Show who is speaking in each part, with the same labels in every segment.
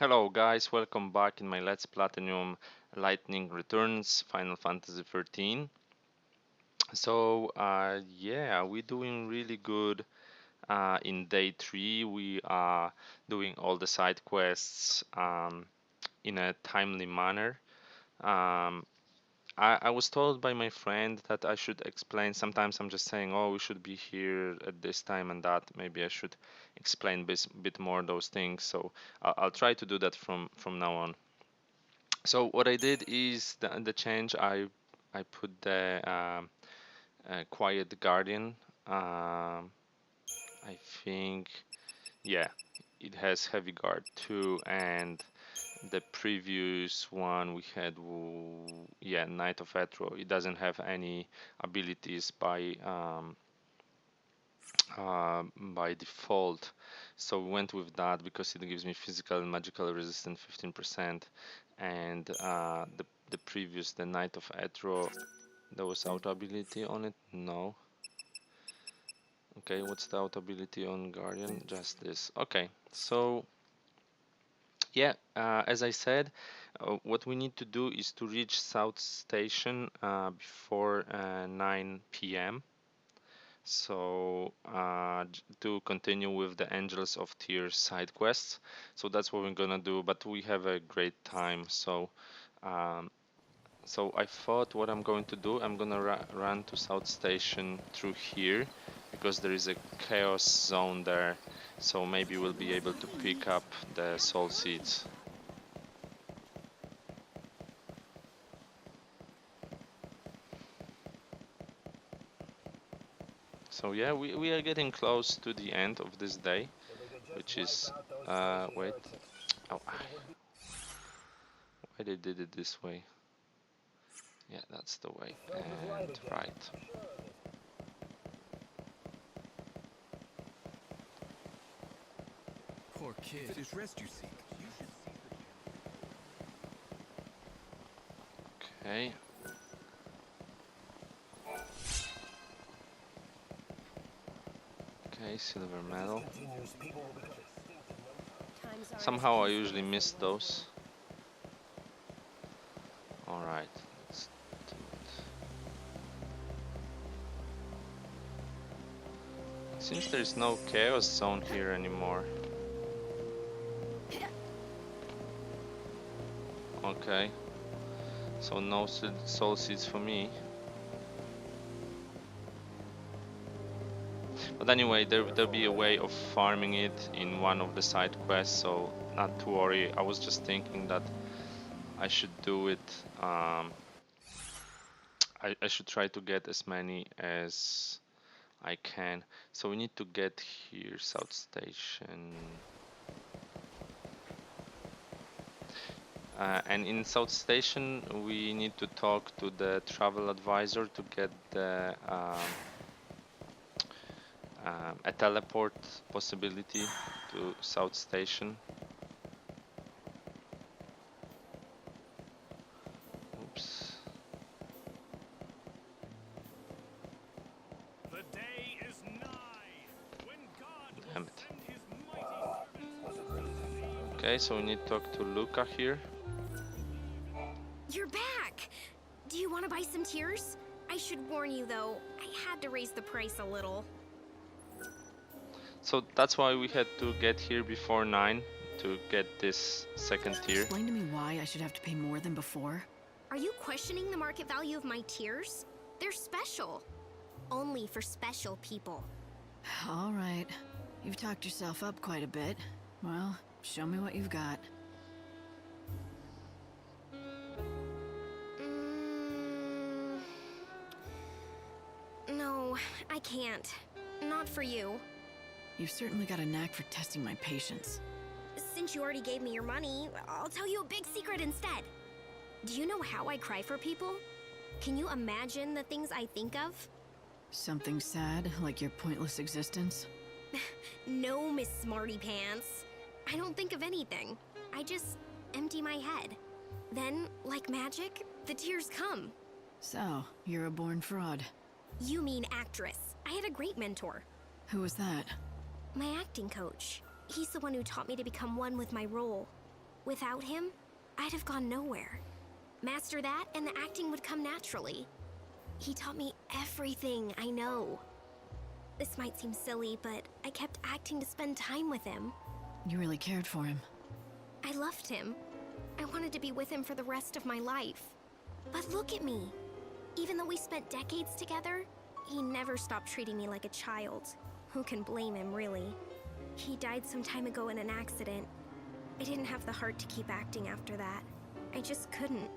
Speaker 1: Hello guys, welcome back in my Let's Platinum Lightning Returns Final Fantasy XIII. Yeah, we're doing really good in day 3. We are doing all the side quests in a timely manner. Um, I was told by my friend that I should explain. Sometimes I'm just saying, oh, we should be here at this time and that. Maybe I should explain bit more those things. So I'll try to do that from now on. So what I did is the change. I put the Quiet Guardian. I think yeah, it has Heavy Guard too, and the previous one we had yeah, Knight of Etro. It doesn't have any abilities by default, so we went with that because it gives me physical and magical resistance 15%, and the previous, the Knight of Etro, there was auto ability on it. No. Okay, what's the auto ability on Guardian? Just this. Okay, so yeah, as I said, what we need to do is to reach South Station before 9 p.m. So to continue with the Angels of Tears side quests. So that's what we're gonna do, but we have a great time. Um, so I thought what I'm going to do, I'm gonna run to South Station through here because there is a chaos zone there. So maybe we'll be able to pick up the soul seeds. So yeah, we are getting close to the end of this day, which is wait, oh, why they did it this way? Yeah, that's the way. And right.
Speaker 2: Poor kid. If it is rest you seek, you should seek the
Speaker 1: Okay. Okay, silver medal. Somehow I usually miss those. Alright, let's do it. Seems there's no chaos zone here anymore. Okay. So no soul seeds for me. But anyway, there'll be a way of farming it in one of the side quests, so not to worry. I was just thinking that I should do it. I should try to get as many as I can. So we need to get here, South Station. And in South Station, we need to talk to the travel advisor to get the a teleport possibility to South Station. Oops.
Speaker 2: The day is nigh when God
Speaker 1: Damn
Speaker 2: will
Speaker 1: it.
Speaker 2: send his mighty
Speaker 1: Okay, so we need to talk to Luca here.
Speaker 3: You're back! Do you want to buy some tears? I should warn you though, I had to raise the price a little.
Speaker 1: So that's why we had to get here before 9 to get this second tier.
Speaker 4: Explain to me why I should have to pay more than before.
Speaker 3: Are you questioning the market value of my tears? They're special. Only for special people.
Speaker 4: All right. You've talked yourself up quite a bit. Well, show me what you've got.
Speaker 3: No, I can't. Not for you.
Speaker 4: You've certainly got a knack for testing my patience.
Speaker 3: Since you already gave me your money, I'll tell you a big secret instead. Do you know how I cry for people? Can you imagine the things I think of?
Speaker 4: Something sad, like your pointless existence?
Speaker 3: No, Miss Smarty Pants. I don't think of anything. I just empty my head. Then, like magic, the tears come.
Speaker 4: So, you're a born fraud.
Speaker 3: You mean actress. I had a great mentor.
Speaker 4: Who was that?
Speaker 3: My acting coach. He's the one who taught me to become one with my role. Without him, I'd have gone nowhere. Master that, and the acting would come naturally. He taught me everything I know. This might seem silly, but I kept acting to spend time with him.
Speaker 4: You really cared for him.
Speaker 3: I loved him. I wanted to be with him for the rest of my life. But look at me. Even though we spent decades together, he never stopped treating me like a child. Who can blame him, really? He died some time ago in an accident. I didn't have the heart to keep acting after that. I just couldn't.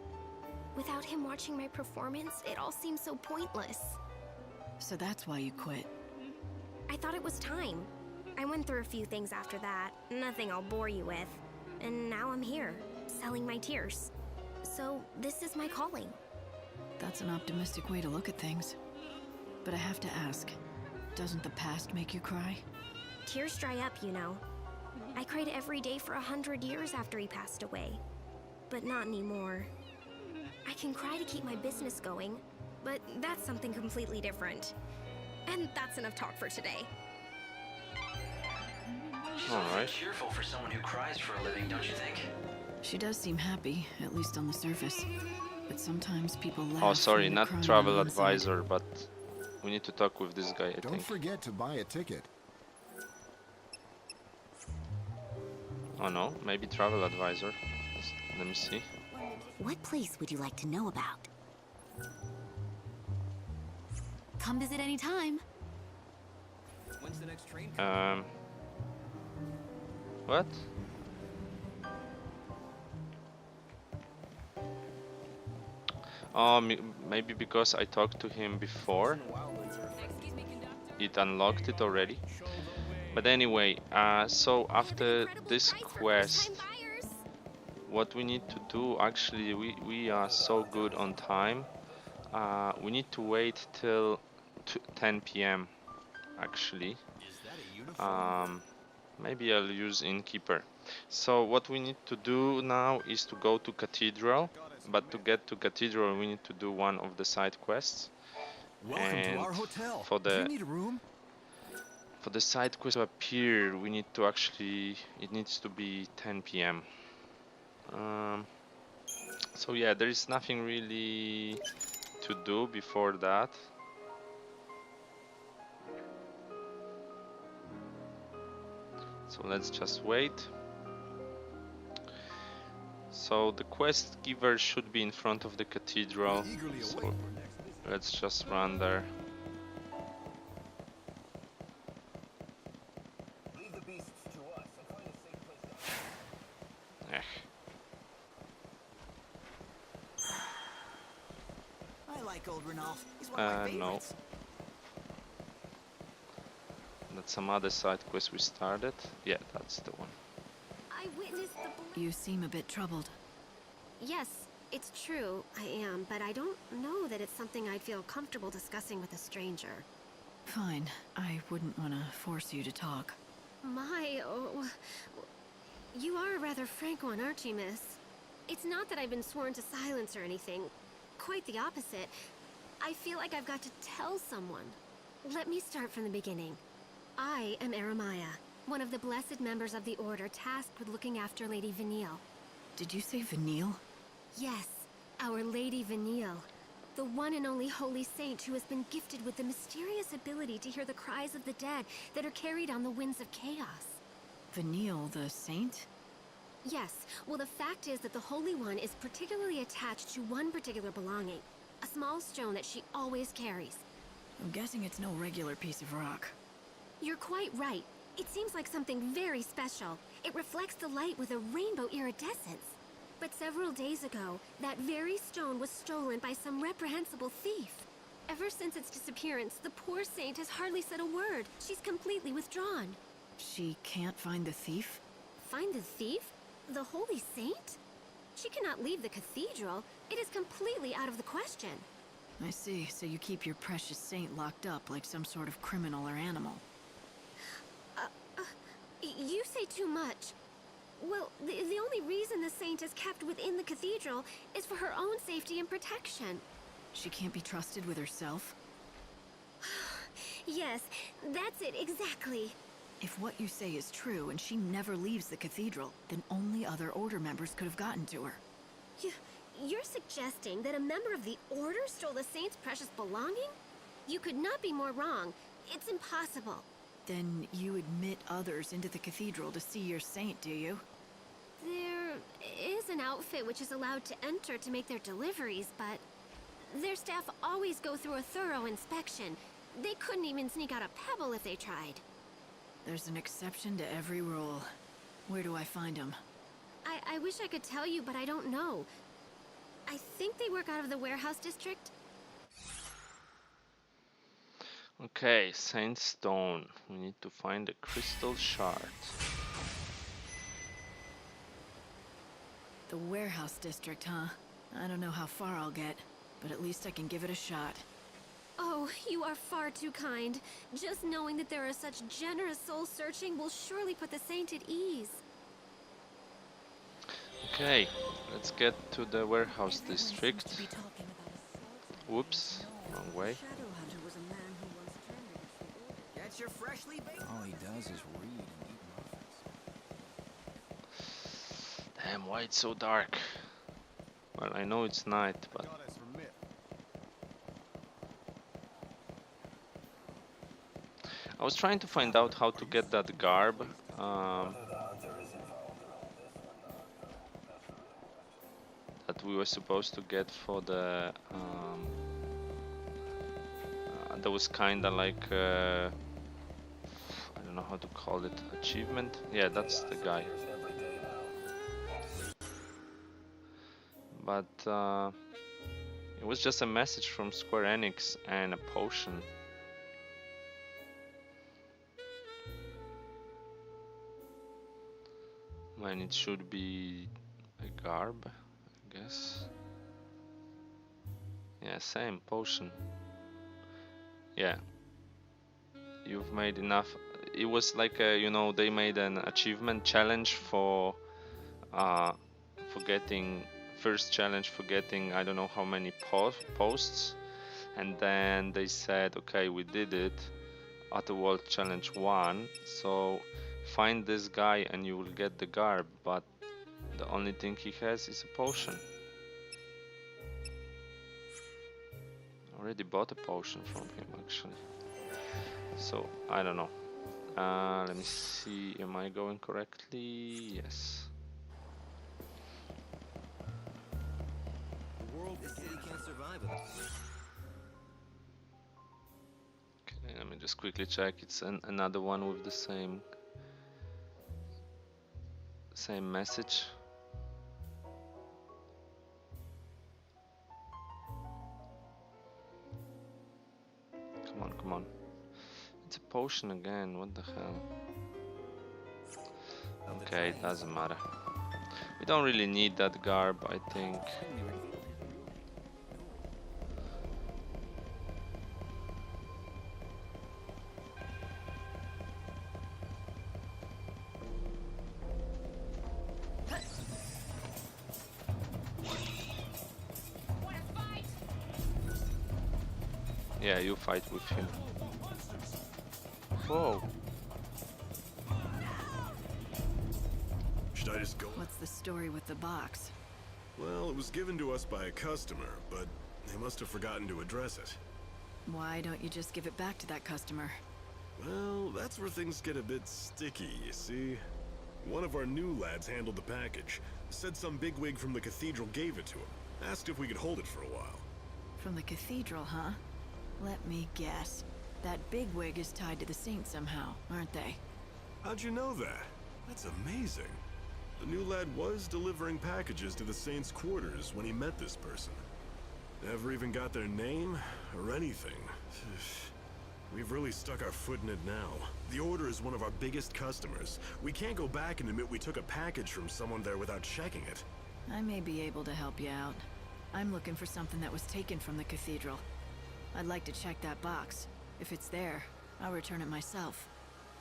Speaker 3: Without him watching my performance, it all seemed so pointless.
Speaker 4: So that's why you quit.
Speaker 3: I thought it was time. I went through a few things after that, nothing I'll bore you with. And now I'm here, selling my tears. So this is my calling.
Speaker 4: That's an optimistic way to look at things. But I have to ask, doesn't the past make you cry?
Speaker 3: Tears dry up, you know. I cried every day for 100 years after he passed away. But not anymore. I can cry to keep my business going, but that's something completely different. And that's enough talk for today.
Speaker 1: Alright.
Speaker 5: Cheerful for someone who cries for a living, don't you think?
Speaker 4: She does seem happy, at least on the surface. But sometimes people laugh.
Speaker 1: Oh, sorry,
Speaker 4: when they're
Speaker 1: not
Speaker 4: crying
Speaker 1: travel
Speaker 4: on the inside.
Speaker 1: advisor, but we need to talk with this guy, I
Speaker 6: Don't
Speaker 1: think.
Speaker 6: forget to buy a ticket.
Speaker 1: Oh no, maybe travel advisor. Let me see.
Speaker 7: What place would you like to know about? Come visit any time.
Speaker 5: When's the next train?
Speaker 1: What? Oh, maybe because I talked to him before, it unlocked it already. But anyway, so after this quest, what we need to do, actually, we are so good on time. We need to wait till 10 p.m. actually. Maybe I'll use Innkeeper. So what we need to do now is to go to Cathedral, but to get to Cathedral we need to do one of the side quests.
Speaker 2: Welcome
Speaker 1: And
Speaker 2: to our hotel.
Speaker 1: for
Speaker 2: Do you
Speaker 1: the
Speaker 2: need a room?
Speaker 1: for the side quest to appear, we need to actually, it needs to be 10 p.m. So yeah, there is nothing really to do before that. So let's just wait. So the quest giver should be in front of the cathedral. So let's just run there. Eh.
Speaker 5: I like old Ranulph. He's one of my
Speaker 1: No.
Speaker 5: favorites.
Speaker 1: That's some other side quest we started. Yeah, that's the one.
Speaker 3: I witnessed the
Speaker 4: You seem a bit troubled.
Speaker 3: Yes, it's true, I am, but I don't know that it's something I'd feel comfortable discussing with a stranger.
Speaker 4: Fine. I wouldn't want to force you to talk.
Speaker 3: You are a rather frank one, aren't you, miss? It's not that I've been sworn to silence or anything. Quite the opposite. I feel like I've got to tell someone. Let me start from the beginning. I am Eremiah, one of the blessed members of the Order tasked with looking after Lady Vanille.
Speaker 4: Did you say Vanille?
Speaker 3: Yes, our Lady Vanille. The one and only holy saint who has been gifted with the mysterious ability to hear the cries of the dead that are carried on the winds of chaos.
Speaker 4: Vanille, the saint?
Speaker 3: Yes, well the fact is that the Holy One is particularly attached to one particular belonging. A small stone that she always carries.
Speaker 4: I'm guessing it's no regular piece of rock.
Speaker 3: You're quite right. It seems like something very special. It reflects the light with a rainbow iridescence. But several days ago, that very stone was stolen by some reprehensible thief. Ever since its disappearance, the poor saint has hardly said a word. She's completely withdrawn.
Speaker 4: She can't find the thief?
Speaker 3: Find the thief? The holy saint? She cannot leave the cathedral. It is completely out of the question.
Speaker 4: I see, so you keep your precious saint locked up like some sort of criminal or animal.
Speaker 3: You say too much. Well, the only reason the saint is kept within the cathedral is for her own safety and protection.
Speaker 4: She can't be trusted with herself?
Speaker 3: Yes, that's it exactly.
Speaker 4: If what you say is true and she never leaves the cathedral, then only other Order members could have gotten to her.
Speaker 3: You're suggesting that a member of the Order stole the Saint's precious belonging? You could not be more wrong. It's impossible.
Speaker 4: Then you admit others into the cathedral to see your saint, do you?
Speaker 3: There is an outfit which is allowed to enter to make their deliveries, but their staff always go through a thorough inspection. They couldn't even sneak out a pebble if they tried.
Speaker 4: There's an exception to every rule. Where do I find them?
Speaker 3: I wish I could tell you, but I don't know. I think they work out of the warehouse district.
Speaker 1: Okay, Saint Stone. We need to find the crystal shard.
Speaker 4: The warehouse district, huh? I don't know how far I'll get, but at least I can give it a shot.
Speaker 3: Oh, you are far too kind. Just knowing that there are such generous souls searching will surely put the Saint at ease.
Speaker 1: Okay, let's get to the warehouse district. Whoops, wrong way.
Speaker 5: That's your freshly baked.
Speaker 6: All he does is read and eat muffins.
Speaker 1: Damn, why it's so dark? Well, I know it's night, but... I was trying to find out how to get that garb. That we were supposed to get for the... that was kinda like... I don't know how to call it. Achievement? Yeah, that's the guy. But it was just a message from Square Enix and a potion. When it should be a garb, I guess. Yeah, same potion. Yeah. You've made enough. It was like a, you know, they made an achievement challenge for getting first challenge for getting I don't know how many posts, and then they said, okay, we did it at the World Challenge 1, so find this guy and you will get the garb, but the only thing he has is a potion. I already bought a potion from him actually, so I don't know. Let me see, am I going correctly? Yes.
Speaker 5: This city can't survive with us.
Speaker 1: Okay, let me just quickly check. It's another one with the same message. Come on, come on. It's a potion again, what the hell? Okay, it doesn't matter. We don't really need that garb, I think. Yeah, you fight with him. Whoa.
Speaker 8: Should I just go?
Speaker 4: What's the story with the box?
Speaker 8: Well, it was given to us by a customer, but they must have forgotten to address it.
Speaker 4: Why don't you just give it back to that customer?
Speaker 8: Well, that's where things get a bit sticky, you see. One of our new lads handled the package. Said some bigwig from the cathedral gave it to him. Asked if we could hold it for a while.
Speaker 4: From the cathedral, huh? Let me guess. That bigwig is tied to the saint somehow, aren't they?
Speaker 8: How'd you know that? That's amazing. The new lad was delivering packages to the saint's quarters when he met this person. Never even got their name or anything. We've really stuck our foot in it now. The Order is one of our biggest customers. We can't go back and admit we took a package from someone there without checking it.
Speaker 4: I may be able to help you out. I'm looking for something that was taken from the cathedral. I'd like to check that box. If it's there, I'll return it myself.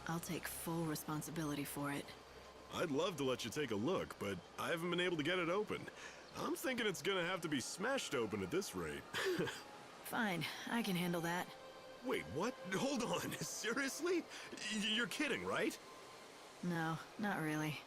Speaker 4: I'll take full responsibility for it.
Speaker 8: I'd love to let you take a look, but I haven't been able to get it open. I'm thinking it's gonna have to be smashed open at this rate.
Speaker 4: Fine, I can handle that.
Speaker 8: Wait, what? Hold on. Seriously? You're kidding, right?
Speaker 4: No, not really.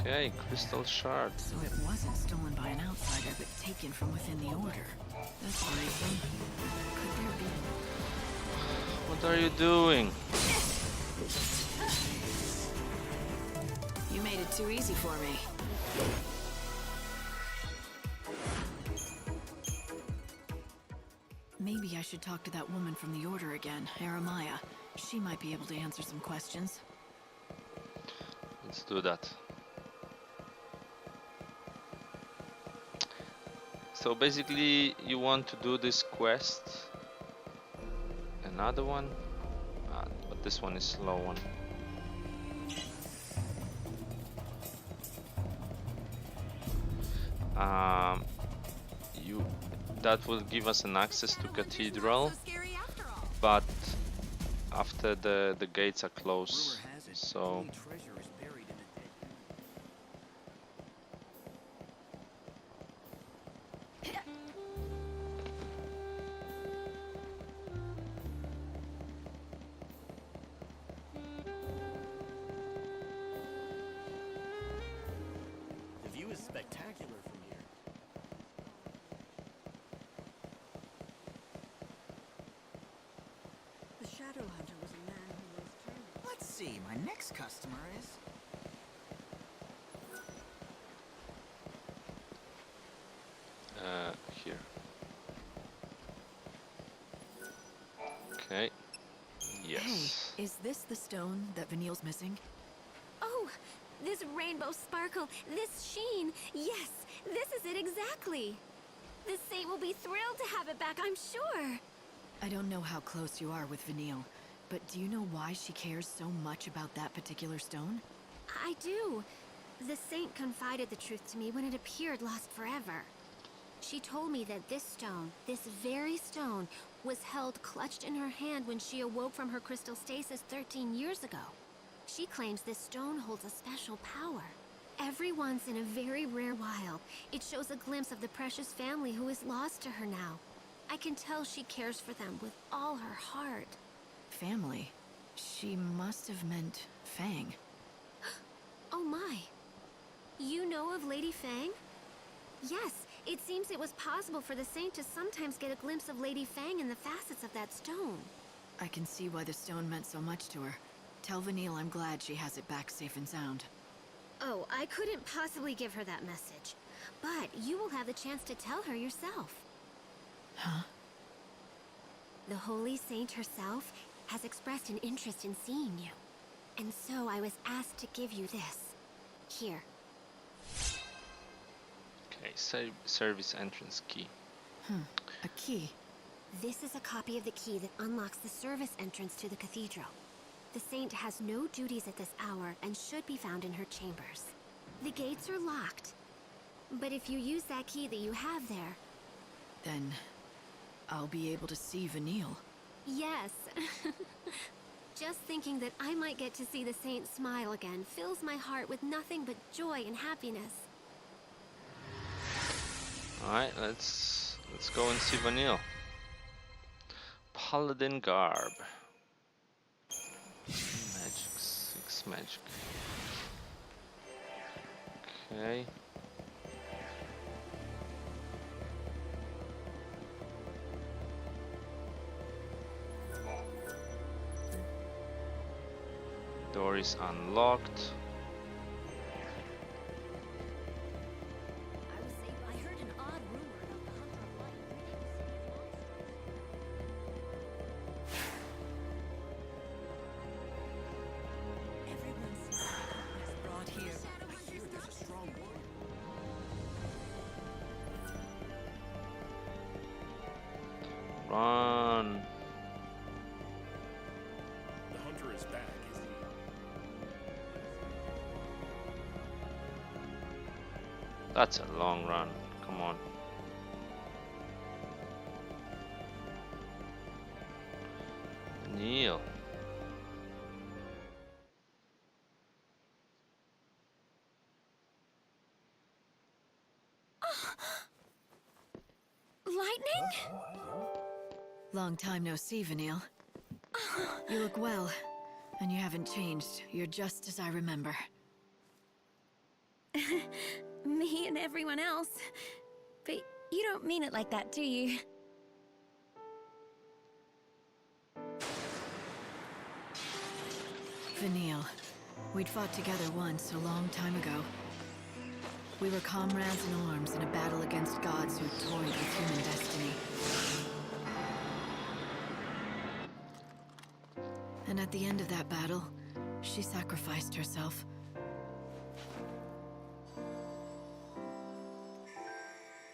Speaker 1: Okay, crystal shard.
Speaker 4: So it wasn't stolen by an outsider, but taken from within the Order. That's worrisome. Could there be...
Speaker 1: What are you doing?
Speaker 4: You made it too easy for me. Maybe I should talk to that woman from the Order again, Aramaya. She might be able to answer some questions.
Speaker 1: Let's do that. So basically, you want to do this quest. Another one, but this one is slow one. That will give us an access to Cathedral, but after the gates are closed, so
Speaker 5: treasure is buried in a dead. The view is spectacular from here.
Speaker 9: The Shadow Hunter was a man who was trained.
Speaker 5: Let's see, my next customer is...
Speaker 1: here. Okay. Yes.
Speaker 4: Hey, is this the stone that Vanille's missing?
Speaker 3: Oh, this rainbow sparkle, this sheen. Yes, this is it exactly. The saint will be thrilled to have it back, I'm sure.
Speaker 4: I don't know how close you are with Vanille, but do you know why she cares so much about that particular stone?
Speaker 3: I do. The saint confided the truth to me when it appeared lost forever. She told me that this stone, this very stone, was held clutched in her hand when she awoke from her crystal stasis 13 years ago. She claims this stone holds a special power. Every once in a very rare while, it shows a glimpse of the precious family who is lost to her now. I can tell she cares for them with all her heart.
Speaker 4: Family? She must have meant Fang.
Speaker 3: Oh my. You know of Lady Fang? Yes, it seems it was possible for the saint to sometimes get a glimpse of Lady Fang in the facets of that stone.
Speaker 4: I can see why the stone meant so much to her. Tell Vanille I'm glad she has it back safe and sound.
Speaker 3: Oh, I couldn't possibly give her that message. But you will have the chance to tell her yourself.
Speaker 4: Huh?
Speaker 3: The Holy Saint herself has expressed an interest in seeing you. And so I was asked to give you this. Here.
Speaker 1: Okay, service entrance key.
Speaker 4: A key.
Speaker 3: This is a copy of the key that unlocks the service entrance to the cathedral. The saint has no duties at this hour and should be found in her chambers. The gates are locked. But if you use that key that you have there...
Speaker 4: Then I'll be able to see Vanille.
Speaker 3: Yes. Just thinking that I might get to see the saint smile again fills my heart with nothing but joy and happiness.
Speaker 1: Alright, let's go and see Vanille. Paladin garb. Magic, 6 magic. Okay. Door is unlocked.
Speaker 3: I heard an odd rumor about the Hunter of Light
Speaker 9: Everyone seems to be brought here.
Speaker 5: I hear there's a strong warrior.
Speaker 1: Run.
Speaker 8: The hunter is back, isn't he?
Speaker 1: That's a long run. Come on. Neil.
Speaker 3: lightning?
Speaker 4: Long time no see, Vanille. You look well, and you haven't changed. You're just as I remember.
Speaker 3: Me and everyone else. But you don't mean it like that, do you?
Speaker 4: Vanille. We'd fought together once, a long time ago. We were comrades in arms in a battle against gods who toyed with human destiny. And at the end of that battle, she sacrificed herself.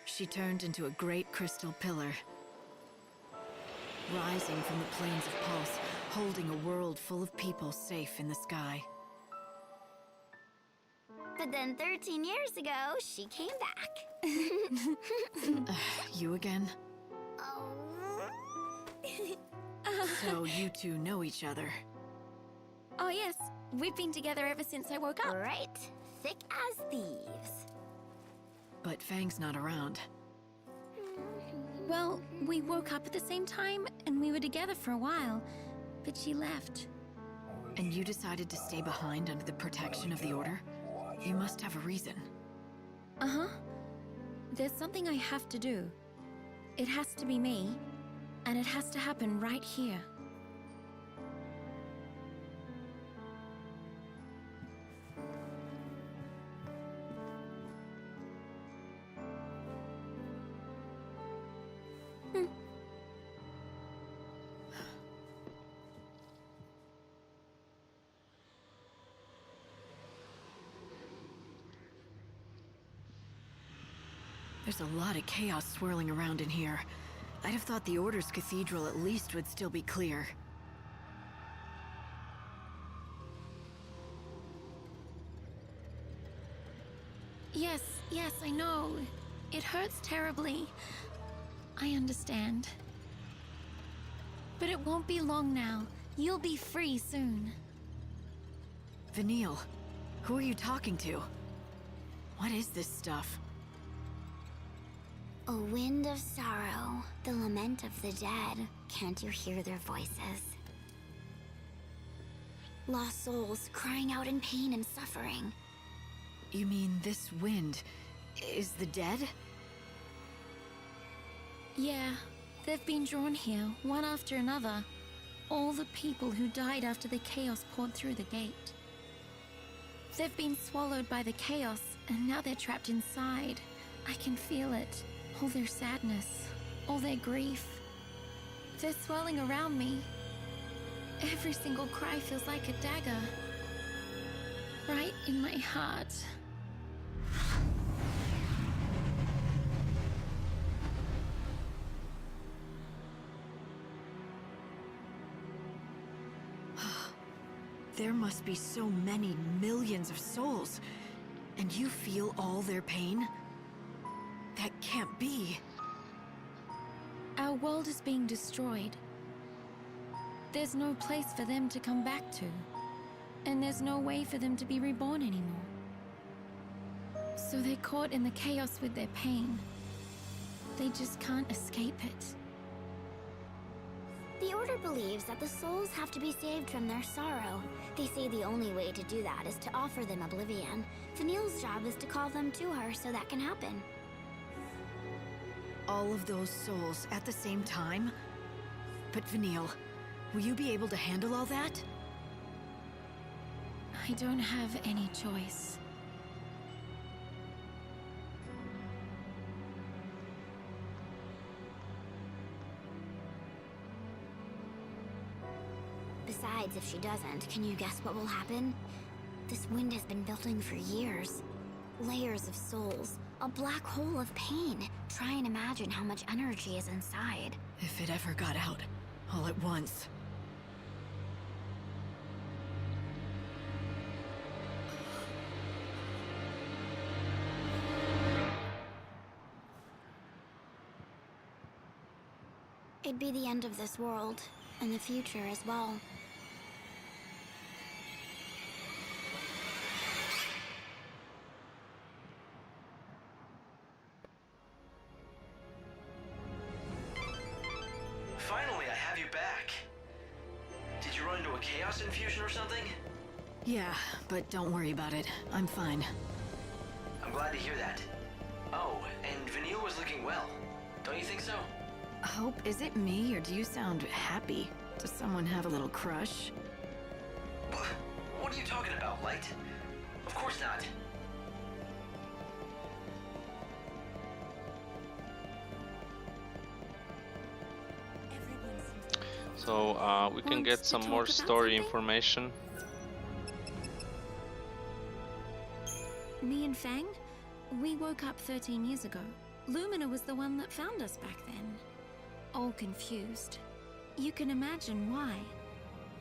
Speaker 4: She turned into a great crystal pillar, rising from the plains of Pulse, holding a world full of people safe in the sky.
Speaker 3: But then 13 years ago, she came back.
Speaker 4: You again?
Speaker 3: Oh.
Speaker 4: So you two know each other.
Speaker 3: Oh yes, we've been together ever since I woke up. Right, thick as thieves.
Speaker 4: But Fang's not around.
Speaker 3: Well, we woke up at the same time, and we were together for a while. But she left.
Speaker 4: And you decided to stay behind under the protection of the Order? You must have a reason.
Speaker 3: Uh-huh. There's something I have to do. It has to be me, and it has to happen right here.
Speaker 4: There's a lot of chaos swirling around in here. I'd have thought the Order's cathedral at least would still be clear.
Speaker 3: Yes, I know. It hurts terribly. I understand. But it won't be long now. You'll be free soon.
Speaker 4: Vanille, who are you talking to? What is this stuff?
Speaker 3: A wind of sorrow, the lament of the dead. Can't you hear their voices? Lost souls crying out in pain and suffering.
Speaker 4: You mean this wind is the dead?
Speaker 3: Yeah, they've been drawn here, one after another. All the people who died after the chaos poured through the gate. They've been swallowed by the chaos, and now they're trapped inside. I can feel it. All their sadness, all their grief. They're swirling around me. Every single cry feels like a dagger. Right in my heart.
Speaker 4: There must be so many millions of souls, and you feel all their pain? That can't be.
Speaker 3: Our world is being destroyed. There's no place for them to come back to. And there's no way for them to be reborn anymore. So they're caught in the chaos with their pain. They just can't escape it. The Order believes that the souls have to be saved from their sorrow. They say the only way to do that is to offer them oblivion. Vanille's job is to call them to her so that can happen.
Speaker 4: All of those souls at the same time? But Vanille, will you be able to handle all that?
Speaker 3: I don't have any choice. Besides, if she doesn't, can you guess what will happen? This wind has been building for years. Layers of souls, a black hole of pain. Try and imagine how much energy is inside.
Speaker 4: If it ever got out, all at once.
Speaker 3: It'd be the end of this world, and the future as well.
Speaker 10: Finally, I have you back. Did you run into a chaos infusion or something?
Speaker 4: Yeah, but don't worry about it. I'm fine.
Speaker 10: I'm glad to hear that. Oh, and Vanille was looking well. Don't you think so?
Speaker 4: Hope, is it me, or do you sound happy? Does someone have a little crush?
Speaker 10: What are you talking about, Light? Of course not.
Speaker 9: Everyone seems to be
Speaker 1: So we can
Speaker 3: Want
Speaker 1: get
Speaker 3: to
Speaker 1: some
Speaker 3: talk
Speaker 1: more
Speaker 3: about
Speaker 1: story
Speaker 3: something?
Speaker 1: information.
Speaker 3: Me and Fang, we woke up 13 years ago. Lumina was the one that found us back then. All confused. You can imagine why.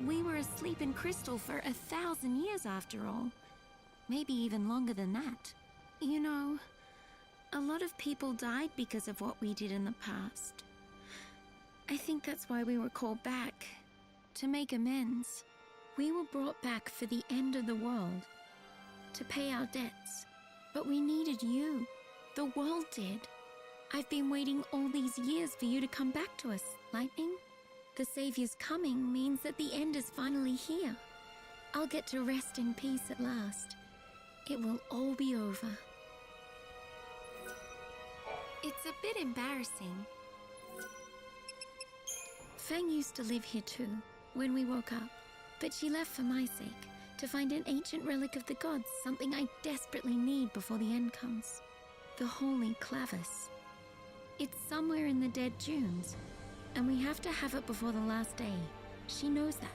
Speaker 3: We were asleep in crystal for 1,000 years after all. Maybe even longer than that. You know, a lot of people died because of what we did in the past. I think that's why we were called back. To make amends. We were brought back for the end of the world. To pay our debts. But we needed you. The world did. I've been waiting all these years for you to come back to us, Lightning. The Savior's coming means that the end is finally here. I'll get to rest in peace at last. It will all be over. It's a bit embarrassing. Fang used to live here too, when we woke up. But she left for my sake, to find an ancient relic of the gods, something I desperately need before the end comes. The Holy Clavis. It's somewhere in the dead dunes, and we have to have it before the last day. She knows that.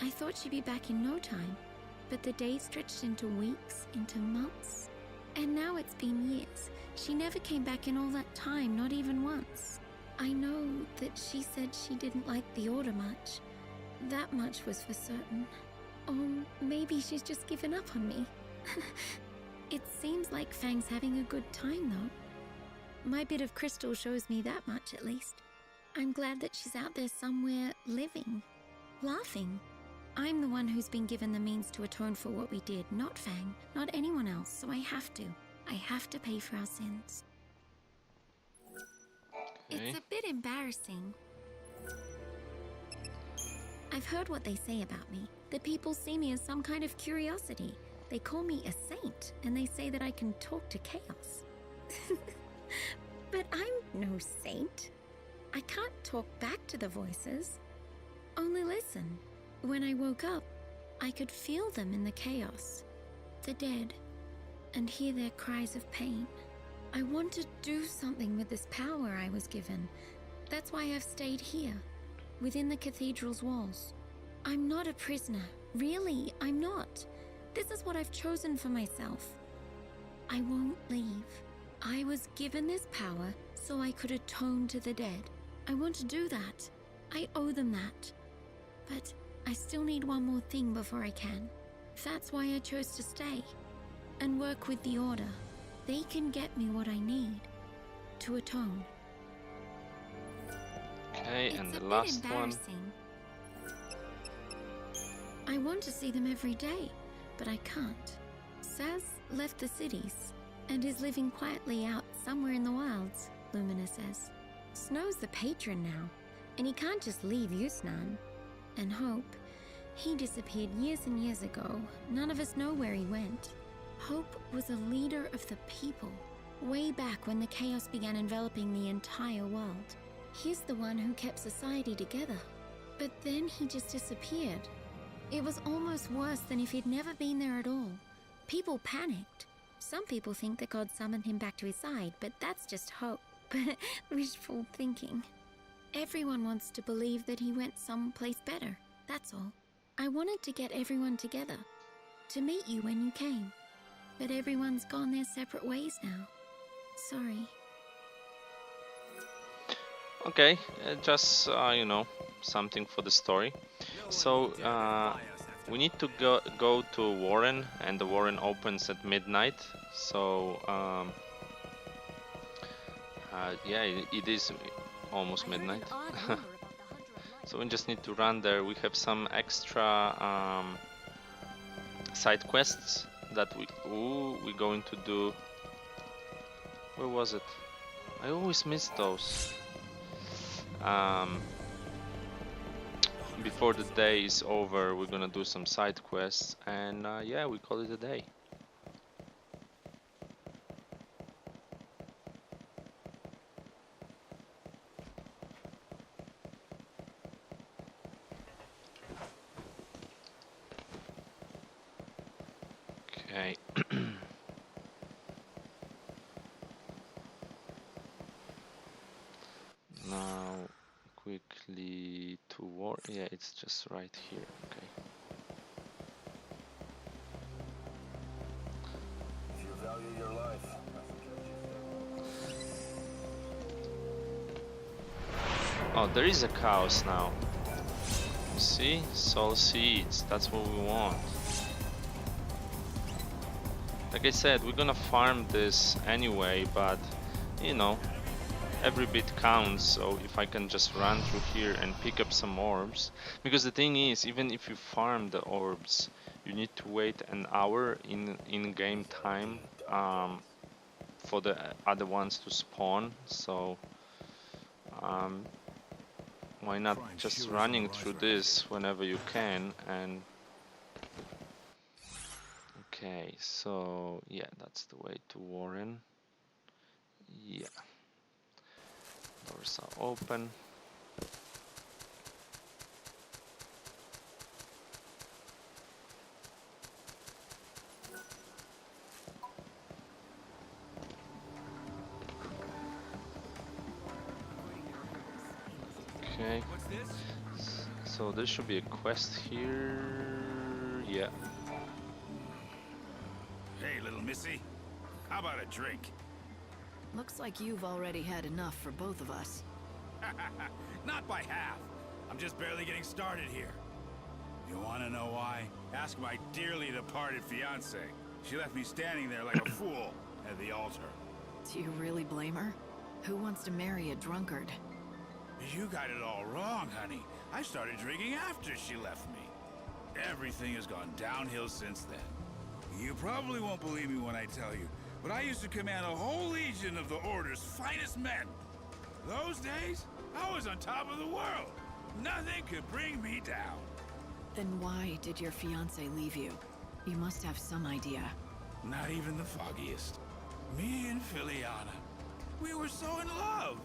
Speaker 3: I thought she'd be back in no time, but the days stretched into weeks, into months. And now it's been years. She never came back in all that time, not even once. I know that she said she didn't like the Order much. That much was for certain. Or maybe she's just given up on me. It seems like Fang's having a good time, though. My bit of crystal shows me that much, at least. I'm glad that she's out there somewhere, living, laughing. I'm the one who's been given the means to atone for what we did, not Fang, not anyone else, so I have to. I have to pay for our sins.
Speaker 1: Okay.
Speaker 3: It's a bit embarrassing. I've heard what they say about me. The people see me as some kind of curiosity. They call me a saint, and they say that I can talk to chaos. But I'm no saint. I can't talk back to the voices. Only listen. When I woke up, I could feel them in the chaos. The dead. And hear their cries of pain. I want to do something with this power I was given. That's why I've stayed here, within the cathedral's walls. I'm not a prisoner. Really, I'm not. This is what I've chosen for myself. I won't leave. I was given this power so I could atone to the dead. I want to do that. I owe them that. But I still need one more thing before I can. That's why I chose to stay and work with the Order. They can get me what I need to atone.
Speaker 1: Okay, and
Speaker 3: It's
Speaker 1: the
Speaker 3: a
Speaker 1: last
Speaker 3: bit
Speaker 1: one.
Speaker 3: embarrassing. I want to see them every day, but I can't. Saz left the cities and is living quietly out somewhere in the wilds, Lumina says. Snow's the patron now, and he can't just leave Yusnan. And Hope, he disappeared years and years ago. None of us know where he went. Hope was a leader of the people, way back when the chaos began enveloping the entire world. He's the one who kept society together. But then he just disappeared. It was almost worse than if he'd never been there at all. People panicked. Some people think that God summoned him back to his side, but that's just hope. Wishful thinking. Everyone wants to believe that he went someplace better, that's all. I wanted to get everyone together, to meet you when you came. But everyone's gone their separate ways now. Sorry.
Speaker 1: Okay, just you know, something for the story. So we need to go to Warren, and the Warren opens at midnight. So yeah, it is almost midnight. So we just need to run there. We have some extra side quests that we're going to do. Where was it? I always miss those. before the day is over, we're gonna do some side quests, and yeah, we call it a day. Okay. Now, quickly to war. Yeah, it's just right here. Okay.
Speaker 11: If you value your life,
Speaker 1: Oh, there is a chaos now. You see? Soul seeds. That's what we want. Like I said, we're gonna farm this anyway, but you know, every bit counts. So if I can just run through here and pick up some orbs, because the thing is, even if you farm the orbs, you need to wait an hour in game time for the other ones to spawn. So why not just running through this whenever you can? And okay, so yeah, that's the way to Warren. Yeah, doors are open. Okay, so there should be a quest here. Yeah.
Speaker 2: Hey, little missy. How about a drink?
Speaker 4: Looks like you've already had enough for both of us.
Speaker 2: Not by half. I'm just barely getting started here. You want to know why? Ask my dearly departed fiancé. She left me standing there like a fool at the altar.
Speaker 4: Do you really blame her? Who wants to marry a drunkard?
Speaker 2: You got it all wrong, honey. I started drinking after she left me. Everything has gone downhill since then. You probably won't believe me when I tell you, but I used to command a whole legion of the Order's finest men. Those days, I was on top of the world. Nothing could bring me down.
Speaker 4: Then why did your fiancé leave you? You must have some idea.
Speaker 2: Not even the foggiest. Me and Filiana, we were so in love.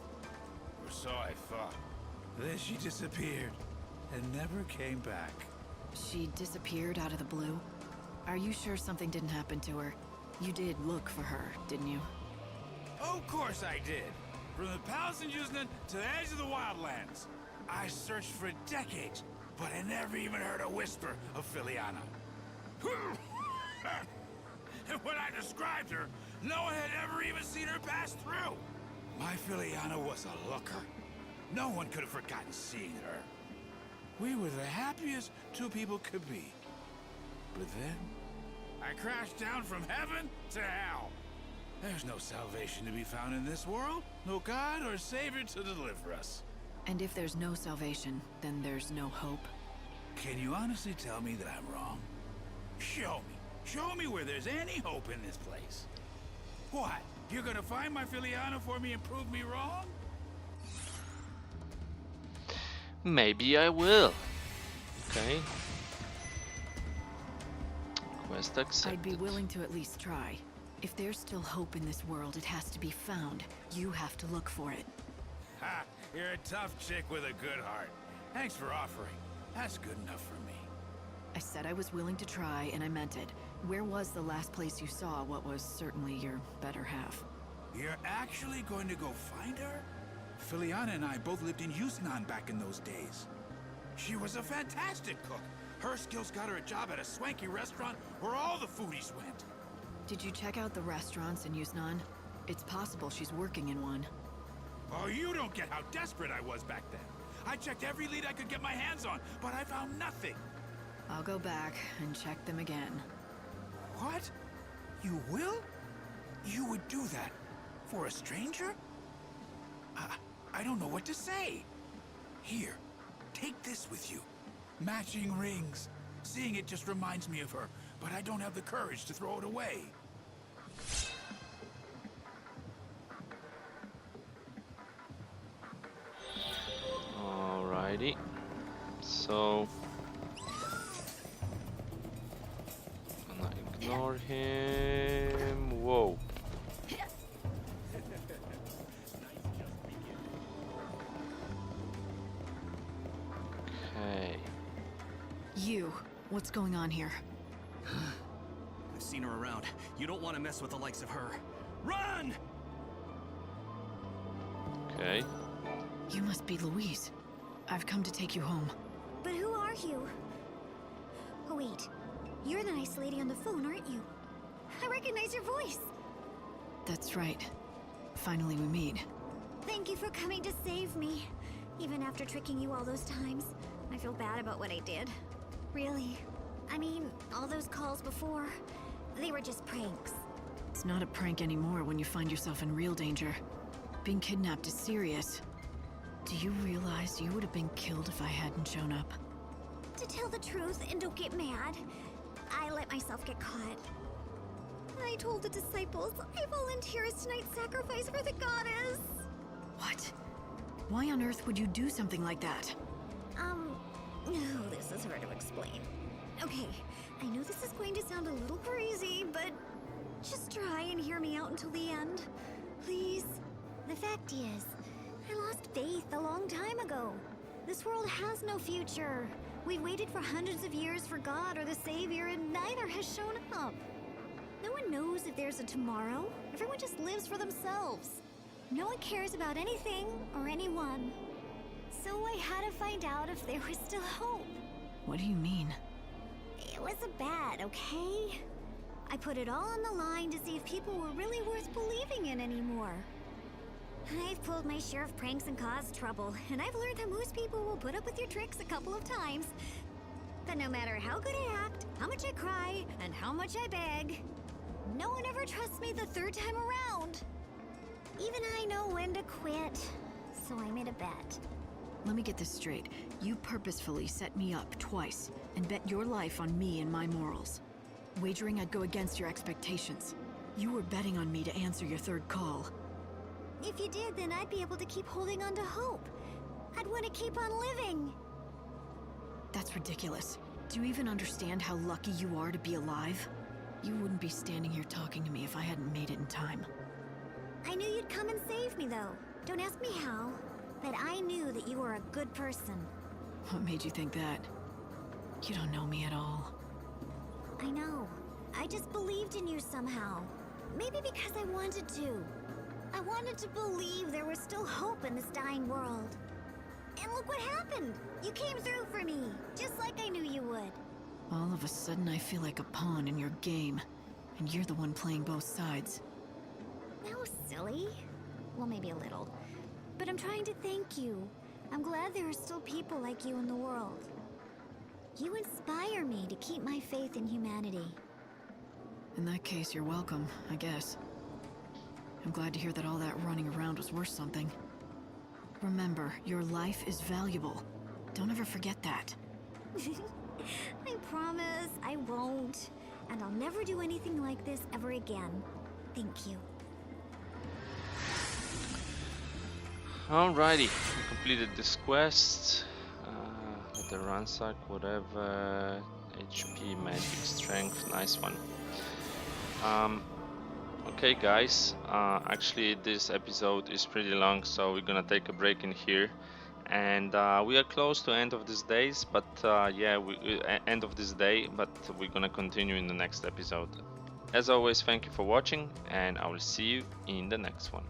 Speaker 2: Or so I thought. Then she disappeared and never came back.
Speaker 4: She disappeared out of the blue? Are you sure something didn't happen to her? You did look for her, didn't you?
Speaker 2: Of course I did. From the palace in Yuznan to the edge of the wildlands. I searched for decades, but I never even heard a whisper of Filiana. And when I described her, no one had ever even seen her pass through. My Filiana was a looker. No one could have forgotten seeing her. We were the happiest two people could be. But then, I crashed down from heaven to hell. There's no salvation to be found in this world. No God or Savior to deliver us.
Speaker 4: And if there's no salvation, then there's no hope?
Speaker 2: Can you honestly tell me that I'm wrong? Show me. Show me where there's any hope in this place. What? You're gonna find my Filiana for me and prove me wrong?
Speaker 1: Maybe I will. Okay. Quest accepted.
Speaker 4: I'd be willing to at least try. If there's still hope in this world, it has to be found. You have to look for it.
Speaker 2: Ha! You're a tough chick with a good heart. Thanks for offering. That's good enough for me.
Speaker 4: I said I was willing to try, and I meant it. Where was the last place you saw what was certainly your better half?
Speaker 2: You're actually going to go find her? Filiana and I both lived in Yuznan back in those days. She was a fantastic cook. Her skills got her a job at a swanky restaurant where all the foodies went.
Speaker 4: Did you check out the restaurants in Yuznan? It's possible she's working in one.
Speaker 2: Oh, you don't get how desperate I was back then. I checked every lead I could get my hands on, but I found nothing.
Speaker 4: I'll go back and check them again.
Speaker 2: What? You will? You would do that? For a stranger? I don't know what to say. Here, take this with you. Matching rings. Seeing it just reminds me of her, but I don't have the courage to throw it away.
Speaker 1: Alrighty. So gonna ignore him. Whoa. Okay.
Speaker 4: You, what's going on here?
Speaker 5: I've seen her around. You don't want to mess with the likes of her. Run!
Speaker 1: Okay.
Speaker 4: You must be Louise. I've come to take you home.
Speaker 3: But who are you? Oh wait, you're the nice lady on the phone, aren't you? I recognize your voice.
Speaker 4: That's right. Finally we meet.
Speaker 3: Thank you for coming to save me. Even after tricking you all those times, I feel bad about what I did. Really. I mean, all those calls before, they were just pranks.
Speaker 4: It's not a prank anymore when you find yourself in real danger. Being kidnapped is serious. Do you realize you would have been killed if I hadn't shown up?
Speaker 3: To tell the truth, and don't get mad, I let myself get caught. I told the disciples I volunteer as tonight's sacrifice for the goddess.
Speaker 4: What? Why on earth would you do something like that?
Speaker 3: Oh, this is hard to explain. Okay, I know this is going to sound a little crazy, but just try and hear me out until the end. Please? The fact is, I lost faith a long time ago. This world has no future. We've waited for hundreds of years for God or the Savior, and neither has shown up. No one knows if there's a tomorrow. Everyone just lives for themselves. No one cares about anything or anyone. So I had to find out if there was still hope.
Speaker 4: What do you mean?
Speaker 3: It was a bet, okay? I put it all on the line to see if people were really worth believing in anymore. I've pulled my share of pranks and caused trouble, and I've learned that most people will put up with your tricks a couple of times. But no matter how good I act, how much I cry, and how much I beg, no one ever trusts me the third time around. Even I know when to quit, so I made a bet.
Speaker 4: Let me get this straight. You purposefully set me up twice and bet your life on me and my morals. Wagering I'd go against your expectations. You were betting on me to answer your third call.
Speaker 3: If you did, then I'd be able to keep holding on to hope. I'd want to keep on living.
Speaker 4: That's ridiculous. Do you even understand how lucky you are to be alive? You wouldn't be standing here talking to me if I hadn't made it in time.
Speaker 3: I knew you'd come and save me, though. Don't ask me how, but I knew that you were a good person.
Speaker 4: What made you think that? You don't know me at all.
Speaker 3: I know. I just believed in you somehow. Maybe because I wanted to. I wanted to believe there was still hope in this dying world. And look what happened! You came through for me, just like I knew you would.
Speaker 4: All of a sudden I feel like a pawn in your game, and you're the one playing both sides.
Speaker 3: That was silly. Well, maybe a little. But I'm trying to thank you. I'm glad there are still people like you in the world. You inspire me to keep my faith in humanity.
Speaker 4: In that case, you're welcome, I guess. I'm glad to hear that all that running around was worth something. Remember, your life is valuable. Don't ever forget that.
Speaker 3: I promise I won't. And I'll never do anything like this ever again. Thank you.
Speaker 1: Alrighty, we completed this quest. Let the ransack, whatever. HP, magic, strength, nice one. Okay guys, actually this episode is pretty long, so we're gonna take a break in here. And we are close to end of this days, but end of this day, but we're gonna continue in the next episode. As always, thank you for watching, and I will see you in the next one.